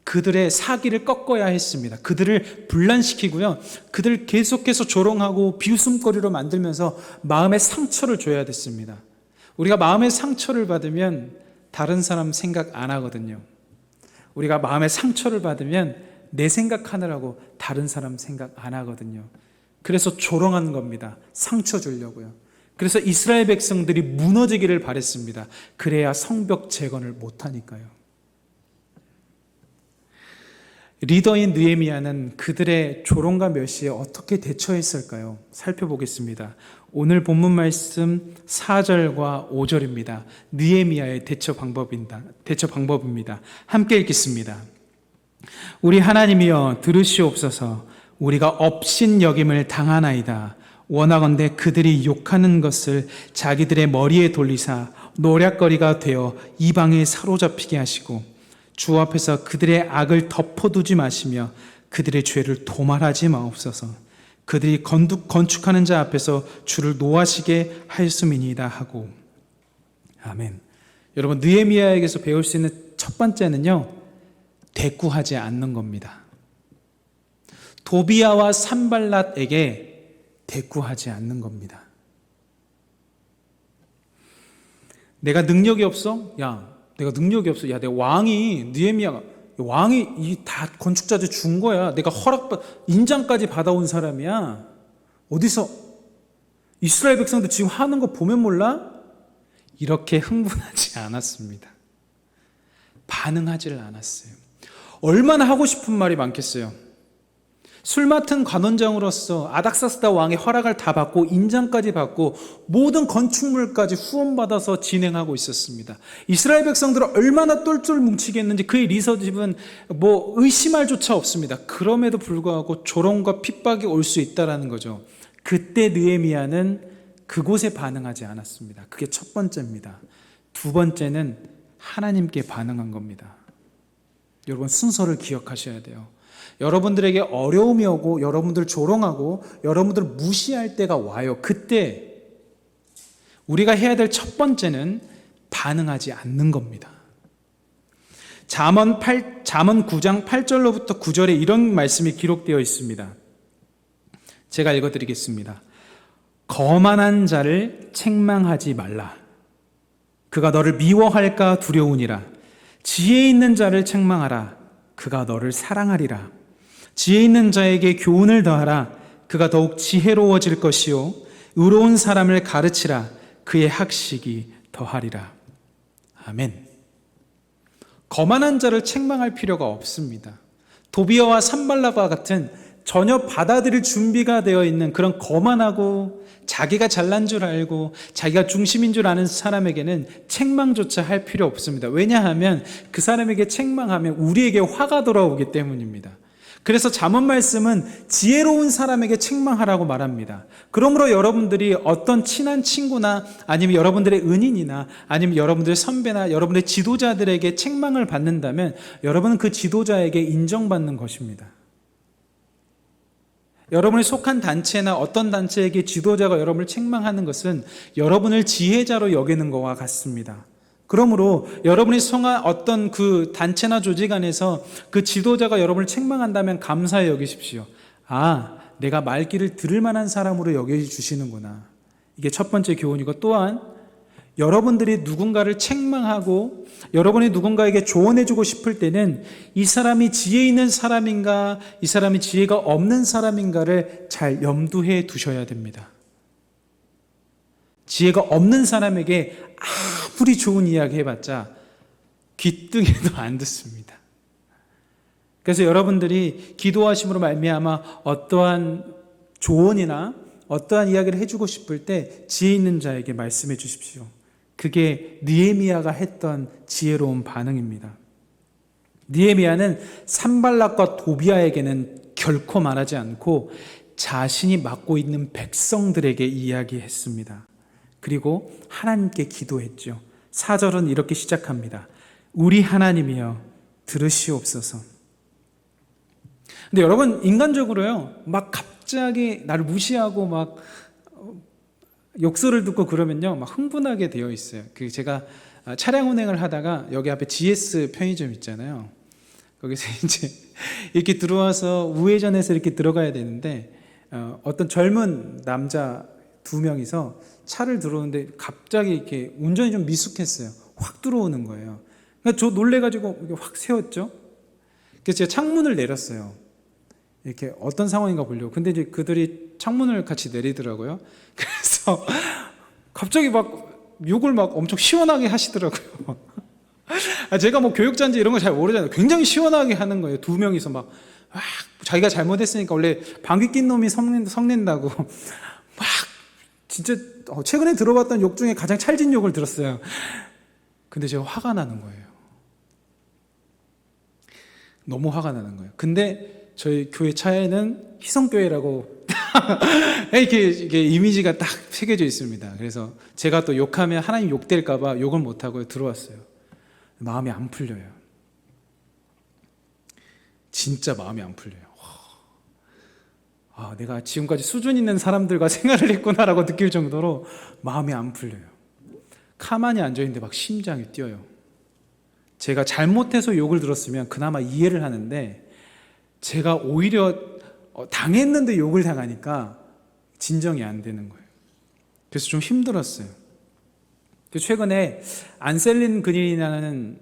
그들의 사기를 꺾어야 했습니다. 그들을 분란시키고요. 그들을 계속해서 조롱하고 비웃음거리로 만들면서 마음의 상처를 줘야 됐습니다. 우리가 마음의 상처를 받으면 다른 사람 생각 안 하거든요. 우리가 마음의 상처를 받으면 내 생각하느라고 다른 사람 생각 안 하거든요. 그래서 조롱하는 겁니다. 상처 주려고요. 그래서 이스라엘 백성들이 무너지기를 바랬습니다. 그래야 성벽 재건을 못하니까요. 리더인 느헤미야는 그들의 조롱과 멸시에 어떻게 대처했을까요? 살펴보겠습니다. 오늘 본문 말씀 4절과 5절입니다. 느헤미야의 대처 방법입니다. 함께 읽겠습니다. 우리 하나님이여 들으시옵소서. 우리가 업신여김을 당하나이다. 원하건대 그들이 욕하는 것을 자기들의 머리에 돌리사 노략거리가 되어 이방에 사로잡히게 하시고 주 앞에서 그들의 악을 덮어두지 마시며 그들의 죄를 도말하지 마옵소서. 그들이 건축하는 자 앞에서 주를 노하시게 하였음이니이다 하고. 아멘. 여러분, 느헤미야에게서 배울 수 있는 첫 번째는요, 대꾸하지 않는 겁니다. 도비야와 산발랏에게 대꾸하지 않는 겁니다. 내가 능력이 없어? 내가 능력이 없어. 내가 왕이 느헤미야가 왕이 이 다 건축자들 준 거야. 내가 인장까지 받아온 사람이야. 어디서 이스라엘 백성들 지금 하는 거 보면 몰라? 이렇게 흥분하지 않았습니다. 반응하지를 않았어요. 얼마나 하고 싶은 말이 많겠어요. 술 맡은 관원장으로서 아닥사스다 왕의 허락을 다 받고 인장까지 받고 모든 건축물까지 후원받아서 진행하고 있었습니다. 이스라엘 백성들은 얼마나 똘똘 뭉치겠는지 그의 리더십은 의심할 조차 없습니다. 그럼에도 불구하고 조롱과 핍박이 올 수 있다는 거죠. 그때 느헤미야는 그곳에 반응하지 않았습니다. 그게 첫 번째입니다. 두 번째는 하나님께 반응한 겁니다. 여러분, 순서를 기억하셔야 돼요. 여러분들에게 어려움이 오고 여러분들 조롱하고 여러분들 무시할 때가 와요. 그때 우리가 해야 될 첫 번째는 반응하지 않는 겁니다. 잠언 9장 8절로부터 9절에 이런 말씀이 기록되어 있습니다. 제가 읽어드리겠습니다. 거만한 자를 책망하지 말라. 그가 너를 미워할까 두려우니라. 지혜 있는 자를 책망하라. 그가 너를 사랑하리라. 지혜 있는 자에게 교훈을 더하라. 그가 더욱 지혜로워질 것이요 의로운 사람을 가르치라. 그의 학식이 더하리라. 아멘. 거만한 자를 책망할 필요가 없습니다. 도비아와 산발락과 같은 전혀 받아들일 준비가 되어 있는 그런 거만하고 자기가 잘난 줄 알고 자기가 중심인 줄 아는 사람에게는 책망조차 할 필요 없습니다. 왜냐하면 그 사람에게 책망하면 우리에게 화가 돌아오기 때문입니다. 그래서 잠언 말씀은 지혜로운 사람에게 책망하라고 말합니다. 그러므로 여러분들이 어떤 친한 친구나 아니면 여러분들의 은인이나 아니면 여러분들의 선배나 여러분들의 지도자들에게 책망을 받는다면 여러분은 그 지도자에게 인정받는 것입니다. 여러분이 속한 단체나 어떤 단체에게 지도자가 여러분을 책망하는 것은 여러분을 지혜자로 여기는 것과 같습니다. 그러므로 여러분이 성한 어떤 그 단체나 조직 안에서 그 지도자가 여러분을 책망한다면 감사히 여기십시오. 아, 내가 말귀를 들을 만한 사람으로 여겨주시는구나. 이게 첫 번째 교훈이고, 또한 여러분들이 누군가를 책망하고 여러분이 누군가에게 조언해주고 싶을 때는 이 사람이 지혜 있는 사람인가, 이 사람이 지혜가 없는 사람인가를 잘 염두해 두셔야 됩니다. 지혜가 없는 사람에게 아무리 좋은 이야기 해봤자 귀등에도 안 듣습니다. 그래서 여러분들이 기도하심으로 말미암아 어떠한 조언이나 어떠한 이야기를 해주고 싶을 때 지혜 있는 자에게 말씀해 주십시오. 그게 느헤미야가 했던 지혜로운 반응입니다. 느헤미야는 산발락과 도비아에게는 결코 말하지 않고 자신이 맡고 있는 백성들에게 이야기했습니다. 그리고 하나님께 기도했죠. 4절은 이렇게 시작합니다. 우리 하나님이여 들으시옵소서. 근데 여러분, 인간적으로요, 막 갑자기 나를 무시하고 막 욕설을 듣고 그러면요, 막 흥분하게 되어 있어요. 제가 차량 운행을 하다가 여기 앞에 GS 편의점 있잖아요. 거기서 이제 이렇게 들어와서 우회전해서 이렇게 들어가야 되는데 어떤 젊은 남자 2명이서 차를 들어오는데 갑자기 이렇게 운전이 좀 미숙했어요. 확 들어오는 거예요. 그러니까 저 놀래가지고 확 세웠죠. 그래서 제가 창문을 내렸어요. 이렇게 어떤 상황인가 보려고. 근데 이제 그들이 창문을 같이 내리더라고요. 그래서 갑자기 막 욕을 막 엄청 시원하게 하시더라고요. 제가 뭐 교육자인지 이런 거 잘 모르잖아요. 굉장히 시원하게 하는 거예요. 2명이서 막 자기가 잘못했으니까 원래 방귀 낀 놈이 성낸다고 막 진짜 최근에 들어봤던 욕 중에 가장 찰진 욕을 들었어요. 근데 제가 화가 나는 거예요. 너무 화가 나는 거예요. 근데 저희 교회 차에는 희성교회라고 이게 이미지가 딱 새겨져 있습니다. 그래서 제가 또 욕하면 하나님 욕될까봐 욕을 못하고 들어왔어요. 마음이 안 풀려요. 진짜 마음이 안 풀려요. 내가 지금까지 수준 있는 사람들과 생활을 했구나라고 느낄 정도로 마음이 안 풀려요. 가만히 앉아있는데 막 심장이 뛰어요. 제가 잘못해서 욕을 들었으면 그나마 이해를 하는데 제가 오히려 당했는데 욕을 당하니까 진정이 안 되는 거예요. 그래서 좀 힘들었어요. 최근에 안셀린 그린이라는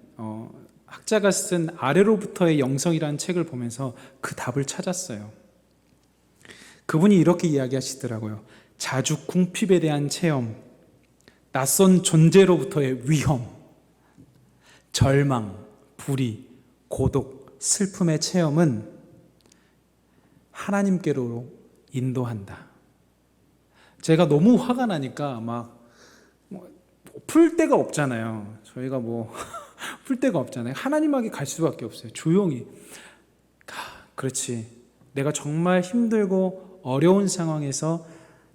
학자가 쓴 아래로부터의 영성이라는 책을 보면서 그 답을 찾았어요. 그분이 이렇게 이야기하시더라고요. 자주 궁핍에 대한 체험, 낯선 존재로부터의 위험, 절망, 불의, 고독, 슬픔의 체험은 하나님께로 인도한다. 제가 너무 화가 나니까 풀 데가 없잖아요. 저희가 풀 데가 없잖아요. 하나님에게 갈 수밖에 없어요. 조용히. 그렇지. 내가 정말 힘들고 어려운 상황에서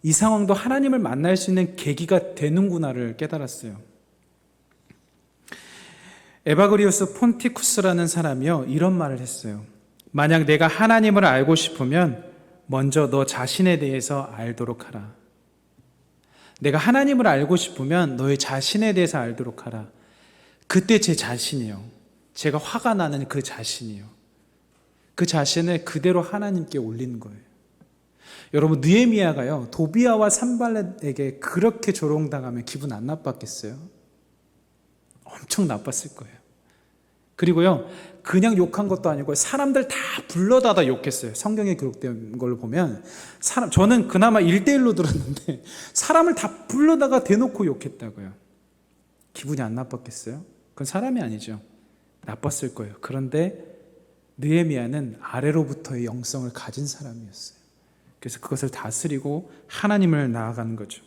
이 상황도 하나님을 만날 수 있는 계기가 되는구나를 깨달았어요. 에바그리우스 폰티쿠스라는 사람이요, 이런 말을 했어요. 만약 내가 하나님을 알고 싶으면 먼저 너 자신에 대해서 알도록 하라. 내가 하나님을 알고 싶으면 너의 자신에 대해서 알도록 하라. 그때 제 자신이요, 제가 화가 나는 그 자신이요, 그 자신을 그대로 하나님께 올리는 거예요. 여러분, 느헤미야가요, 도비아와 산발렛에게 그렇게 조롱당하면 기분 안 나빴겠어요? 엄청 나빴을 거예요. 그리고요, 그냥 욕한 것도 아니고 사람들 다 불러다가 욕했어요. 성경에 기록된 걸로 보면 저는 그나마 1대1로 들었는데 사람을 다 불러다가 대놓고 욕했다고요. 기분이 안 나빴겠어요? 그건 사람이 아니죠. 나빴을 거예요. 그런데 느헤미야는 아래로부터의 영성을 가진 사람이었어요. 그래서 그것을 다스리고 하나님을 나아가는 거죠.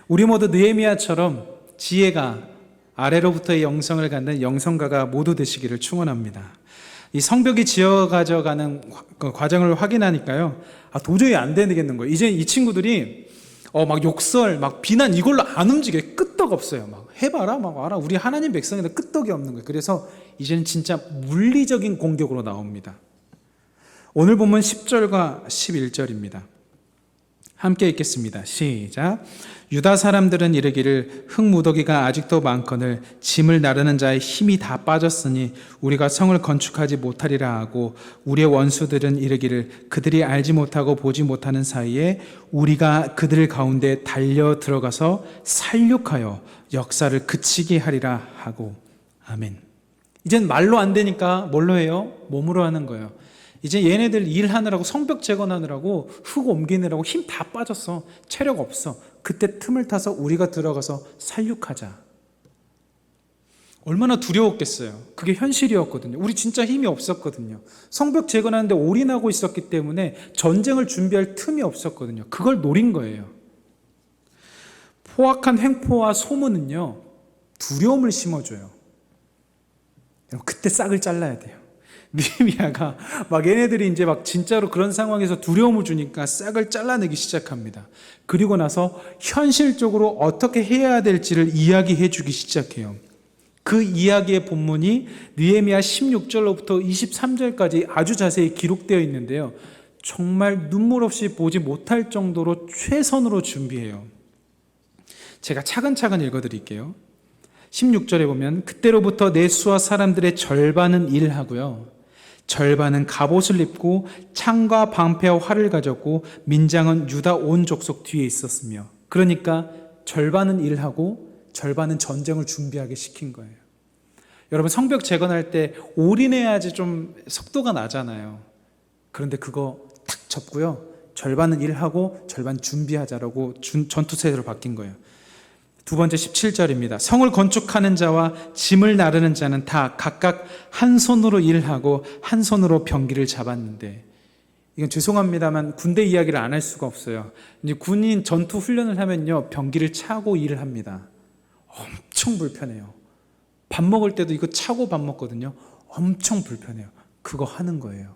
우리 모두 느헤미야처럼 지혜가 아래로부터의 영성을 갖는 영성가가 모두 되시기를 축원합니다. 이 성벽이 지어 가져가는 과정을 확인하니까요, 도저히 안 되겠는 거예요. 이제 이 친구들이 막 욕설, 막 비난 이걸로 안 움직여요. 끄떡 없어요. 막 해봐라, 막 알아. 우리 하나님 백성인데 끄떡이 없는 거예요. 그래서 이제는 진짜 물리적인 공격으로 나옵니다. 오늘 본문 10절과 11절입니다. 함께 읽겠습니다. 시작. 유다 사람들은 이르기를 흙무더기가 아직도 많거늘 짐을 나르는 자의 힘이 다 빠졌으니 우리가 성을 건축하지 못하리라 하고, 우리의 원수들은 이르기를 그들이 알지 못하고 보지 못하는 사이에 우리가 그들 가운데 달려 들어가서 살육하여 역사를 그치게 하리라 하고. 아멘. 이젠 말로 안 되니까 뭘로 해요? 몸으로 하는 거예요. 이제 얘네들 일하느라고, 성벽 재건하느라고, 흙 옮기느라고 힘 다 빠졌어. 체력 없어. 그때 틈을 타서 우리가 들어가서 살육하자. 얼마나 두려웠겠어요. 그게 현실이었거든요. 우리 진짜 힘이 없었거든요. 성벽 재건하는데 올인하고 있었기 때문에 전쟁을 준비할 틈이 없었거든요. 그걸 노린 거예요. 포악한 횡포와 소문은요, 두려움을 심어줘요. 그때 싹을 잘라야 돼요. 느헤미야가 얘네들이 이제 진짜로 그런 상황에서 두려움을 주니까 싹을 잘라내기 시작합니다. 그리고 나서 현실적으로 어떻게 해야 될지를 이야기해 주기 시작해요. 그 이야기의 본문이 느헤미야 16절로부터 23절까지 아주 자세히 기록되어 있는데요, 정말 눈물 없이 보지 못할 정도로 최선으로 준비해요. 제가 차근차근 읽어드릴게요. 16절에 보면 그때로부터 내 수하 사람들의 절반은 일하고요, 절반은 갑옷을 입고 창과 방패와 활을 가졌고 민장은 유다 온 족속 뒤에 있었으며, 그러니까 절반은 일하고 절반은 전쟁을 준비하게 시킨 거예요. 여러분, 성벽 재건할 때 올인해야지 좀 속도가 나잖아요. 그런데 그거 탁 접고요, 절반은 일하고 절반 준비하자라고 전투세대로 바뀐 거예요. 두 번째 17절입니다. 성을 건축하는 자와 짐을 나르는 자는 다 각각 한 손으로 일하고 한 손으로 병기를 잡았는데, 이건 죄송합니다만 군대 이야기를 안 할 수가 없어요. 이제 군인 전투 훈련을 하면요, 병기를 차고 일을 합니다. 엄청 불편해요. 밥 먹을 때도 이거 차고 밥 먹거든요. 엄청 불편해요. 그거 하는 거예요.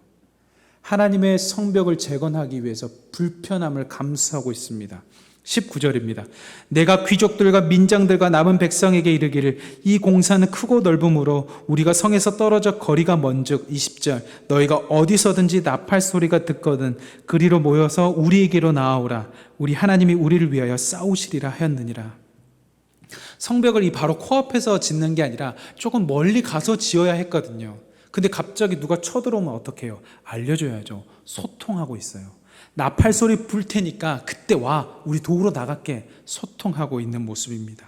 하나님의 성벽을 재건하기 위해서 불편함을 감수하고 있습니다. 19절입니다. 내가 귀족들과 민장들과 남은 백성에게 이르기를 이 공사는 크고 넓음으로 우리가 성에서 떨어져 거리가 먼즉. 20절 너희가 어디서든지 나팔 소리가 듣거든 그리로 모여서 우리에게로 나아오라. 우리 하나님이 우리를 위하여 싸우시리라 하였느니라. 성벽을 이 바로 코앞에서 짓는 게 아니라 조금 멀리 가서 지어야 했거든요. 근데 갑자기 누가 쳐들어오면 어떡해요? 알려줘야죠. 소통하고 있어요. 나팔 소리 불 테니까 그때 와, 우리 도우러 나갈게. 소통하고 있는 모습입니다.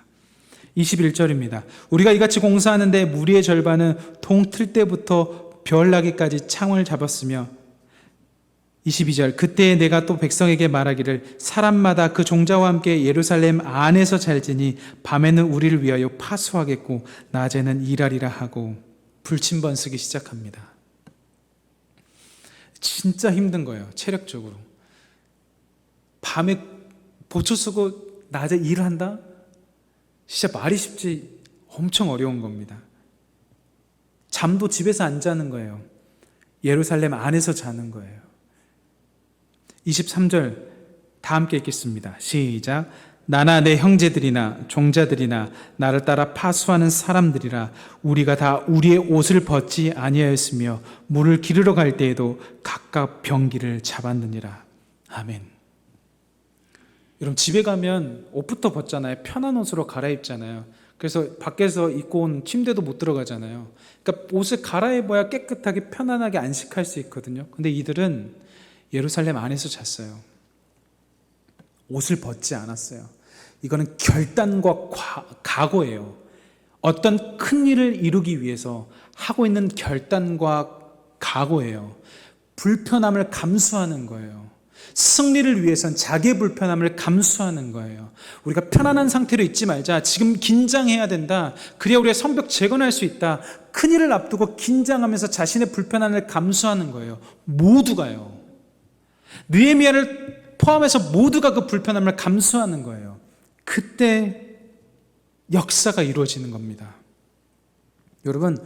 21절입니다. 우리가 이같이 공사하는데 무리의 절반은 동 틀 때부터 별 나기까지 창을 잡았으며 22절 그때 내가 또 백성에게 말하기를 사람마다 그 종자와 함께 예루살렘 안에서 잘지니 밤에는 우리를 위하여 파수하겠고 낮에는 일하리라 하고 불침번 쓰기 시작합니다. 진짜 힘든 거예요. 체력적으로. 밤에 보초 쓰고 낮에 일을 한다? 진짜 말이 쉽지 엄청 어려운 겁니다. 잠도 집에서 안 자는 거예요. 예루살렘 안에서 자는 거예요. 23절 다 함께 읽겠습니다. 시작. 나나 내 형제들이나 종자들이나 나를 따라 파수하는 사람들이라 우리가 다 우리의 옷을 벗지 아니하였으며 물을 기르러 갈 때에도 각각 병기를 잡았느니라. 아멘. 여러분 집에 가면 옷부터 벗잖아요. 편한 옷으로 갈아입잖아요. 그래서 밖에서 입고 온 침대도 못 들어가잖아요. 그러니까 옷을 갈아입어야 깨끗하게 편안하게 안식할 수 있거든요. 근데 이들은 예루살렘 안에서 잤어요. 옷을 벗지 않았어요. 이거는 결단과 각오예요. 어떤 큰 일을 이루기 위해서 하고 있는 결단과 각오예요. 불편함을 감수하는 거예요. 승리를 위해선 자기의 불편함을 감수하는 거예요. 우리가 편안한 상태로 있지 말자. 지금 긴장해야 된다. 그래야 우리가 성벽 재건할 수 있다. 큰일을 앞두고 긴장하면서 자신의 불편함을 감수하는 거예요. 모두가요. 느헤미야를 포함해서 모두가 그 불편함을 감수하는 거예요. 그때 역사가 이루어지는 겁니다. 여러분,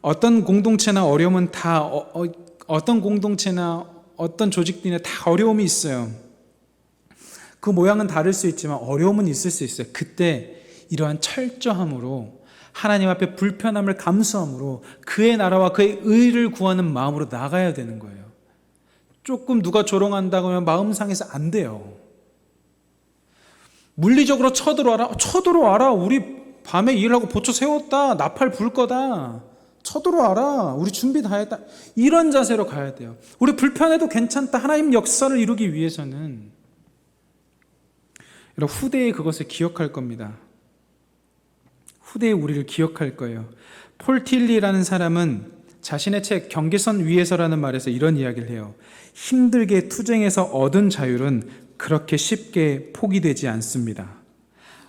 어떤 공동체나 어려움은 다 어떤 공동체나 어떤 조직들이나 다 어려움이 있어요. 그 모양은 다를 수 있지만 어려움은 있을 수 있어요. 그때 이러한 철저함으로 하나님 앞에 불편함을 감수함으로 그의 나라와 그의 의를 구하는 마음으로 나가야 되는 거예요. 조금 누가 조롱한다고 하면 마음 상해서 안 돼요. 물리적으로 쳐들어와라. 쳐들어와라. 우리 밤에 일하고 보초 세웠다. 나팔 불 거다. 쳐들어와라. 우리 준비 다 했다. 이런 자세로 가야 돼요. 우리 불편해도 괜찮다. 하나님 역사를 이루기 위해서는. 여러분, 후대에 그것을 기억할 겁니다. 후대에 우리를 기억할 거예요. 폴 틸리라는 사람은 자신의 책 경계선 위에서라는 말에서 이런 이야기를 해요. 힘들게 투쟁해서 얻은 자유는 그렇게 쉽게 포기되지 않습니다.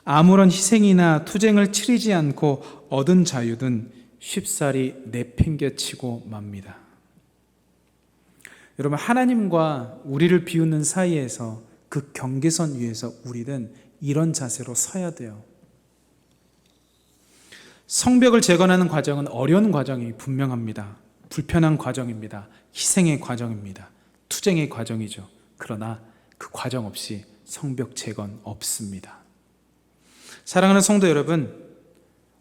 아무런 희생이나 투쟁을 치르지 않고 얻은 자유는 쉽사리 내팽개치고 맙니다. 여러분, 하나님과 우리를 비우는 사이에서 그 경계선 위에서 우리는 이런 자세로 서야 돼요. 성벽을 재건하는 과정은 어려운 과정이 분명합니다. 불편한 과정입니다. 희생의 과정입니다. 투쟁의 과정이죠. 그러나 그 과정 없이 성벽 재건 없습니다. 사랑하는 성도 여러분,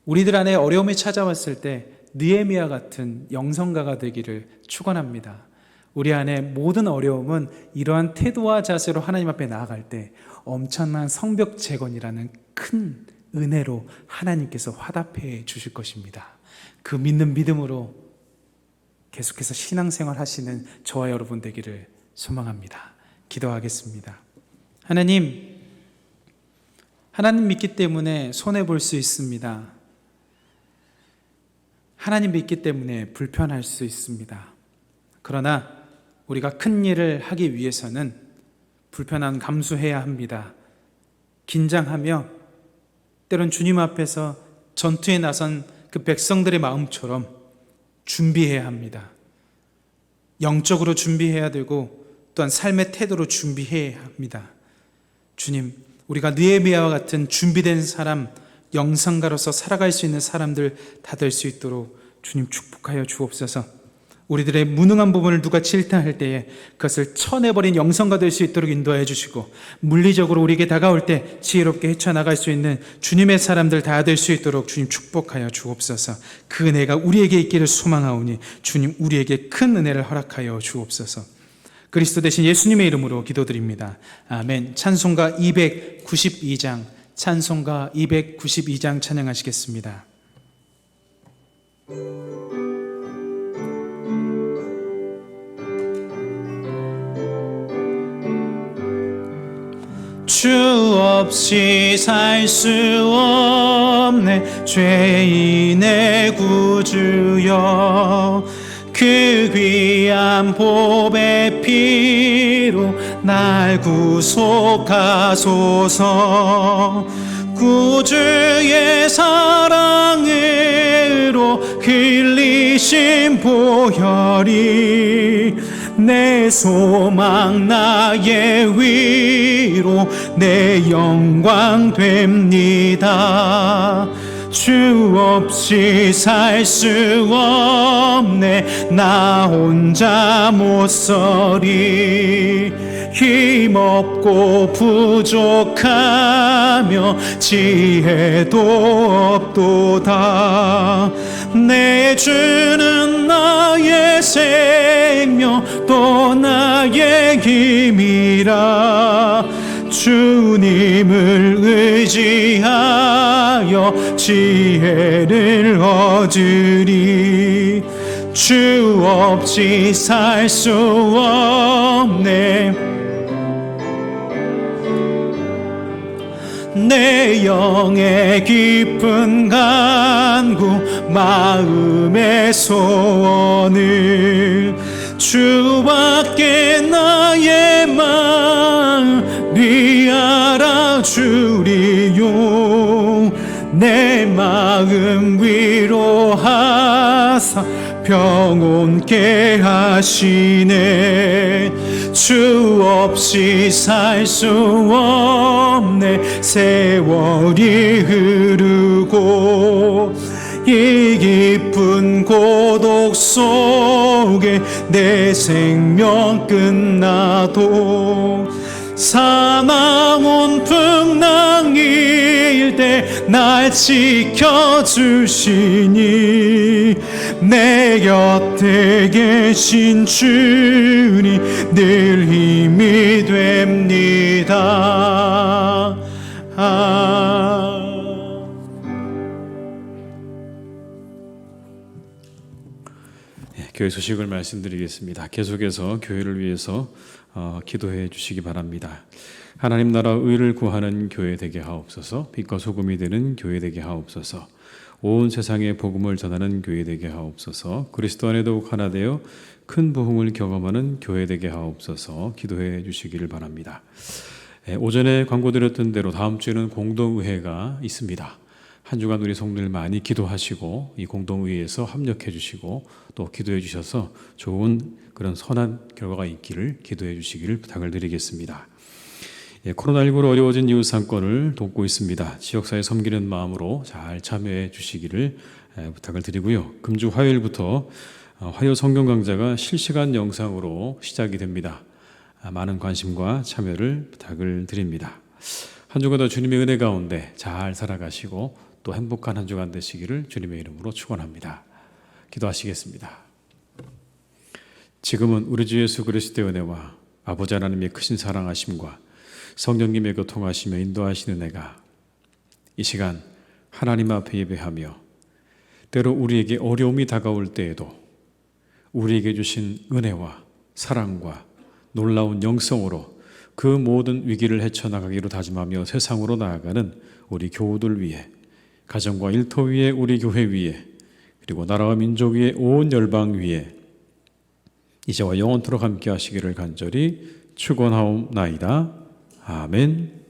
우리들 안에 어려움이 찾아왔을 때 느헤미야 같은 영성가가 되기를 축원합니다. 우리 안에 모든 어려움은 이러한 태도와 자세로 하나님 앞에 나아갈 때 엄청난 성벽 재건이라는 큰 은혜로 하나님께서 화답해 주실 것입니다. 그 믿는 믿음으로 계속해서 신앙생활 하시는 저와 여러분 되기를 소망합니다. 기도하겠습니다. 하나님 믿기 때문에 손해볼 수 있습니다. 하나님 믿기 때문에 불편할 수 있습니다. 그러나 우리가 큰 일을 하기 위해서는 불편함 감수해야 합니다. 긴장하며 때론 주님 앞에서 전투에 나선 그 백성들의 마음처럼 준비해야 합니다. 영적으로 준비해야 되고 또한 삶의 태도로 준비해야 합니다. 주님, 우리가 느헤미야와 같은 준비된 사람, 영성가로서 살아갈 수 있는 사람들 다 될 수 있도록 주님 축복하여 주옵소서. 우리들의 무능한 부분을 누가 질타할 때에 그것을 쳐내버린 영성가 될 수 있도록 인도하여 주시고, 물리적으로 우리에게 다가올 때 지혜롭게 헤쳐나갈 수 있는 주님의 사람들 다 될 수 있도록 주님 축복하여 주옵소서. 그 은혜가 우리에게 있기를 소망하오니 주님 우리에게 큰 은혜를 허락하여 주옵소서. 그리스도 대신 예수님의 이름으로 기도드립니다. 아멘. 찬송가 292장 찬양하시겠습니다. 주 없이 살 수 없네 죄인의 구주여, 그 귀한 보배 피로 날 구속하소서. 구주의 사랑으로 흘리신 보혈이 내 소망 나의 위로 내 영광 됩니다. 주 없이 살 수 없네 나 혼자 못 서리. 힘없고 부족하며 지혜도 없도다. 내 주는 나의 생명 또 나의 힘이라. 주님을 의지하여 지혜를 얻으리. 주 없이 살 수 없네 내 영의 깊은 간구 마음의 소원을 주밖에 나의 마음이 알아주리요. 내 마음 위로하사 평온케 하시네. 주 없이 살 수 없네 세월이 흐르고 이 깊은 고독 속에 내 생명 끝나도 사망 온풍 낭일 때 날 지켜주시니 내 곁에 계신 주님 늘 힘이 됩니다. 교회 소식을 말씀드리겠습니다. 계속해서 교회를 위해서 기도해 주시기 바랍니다. 하나님 나라 의를 구하는 교회 되게 하옵소서. 빛과 소금이 되는 교회 되게 하옵소서. 온 세상에 복음을 전하는 교회 되게 하옵소서. 그리스도 안에 더욱 하나 되어 큰 부흥을 경험하는 교회 되게 하옵소서. 기도해 주시기를 바랍니다. 오전에 광고드렸던 대로 다음 주에는 공동의회가 있습니다. 한 주간 우리 성도들 많이 기도하시고 이 공동의회에서 합력해 주시고 또 기도해 주셔서 좋은 그런 선한 결과가 있기를 기도해 주시기를 부탁을 드리겠습니다. 코로나19로 어려워진 이웃 상권을 돕고 있습니다. 지역사회 섬기는 마음으로 잘 참여해 주시기를 부탁을 드리고요. 금주 화요일부터 화요 성경 강좌가 실시간 영상으로 시작이 됩니다. 많은 관심과 참여를 부탁을 드립니다. 한 주간 더 주님의 은혜 가운데 잘 살아가시고 또 행복한 한 주간 되시기를 주님의 이름으로 축원합니다. 기도하시겠습니다. 지금은 우리 주 예수 그리스도의 은혜와 아버지 하나님의 크신 사랑하심과 성령님의 교통하시며 인도하시는 은혜가 이 시간 하나님 앞에 예배하며 때로 우리에게 어려움이 다가올 때에도 우리에게 주신 은혜와 사랑과 놀라운 영성으로 그 모든 위기를 헤쳐나가기로 다짐하며 세상으로 나아가는 우리 교우들 위해, 가정과 일터 위에, 우리 교회 위에, 그리고 나라와 민족 위에, 온 열방 위에 이제와 영원토록 함께 하시기를 간절히 축원하옵나이다. 아멘.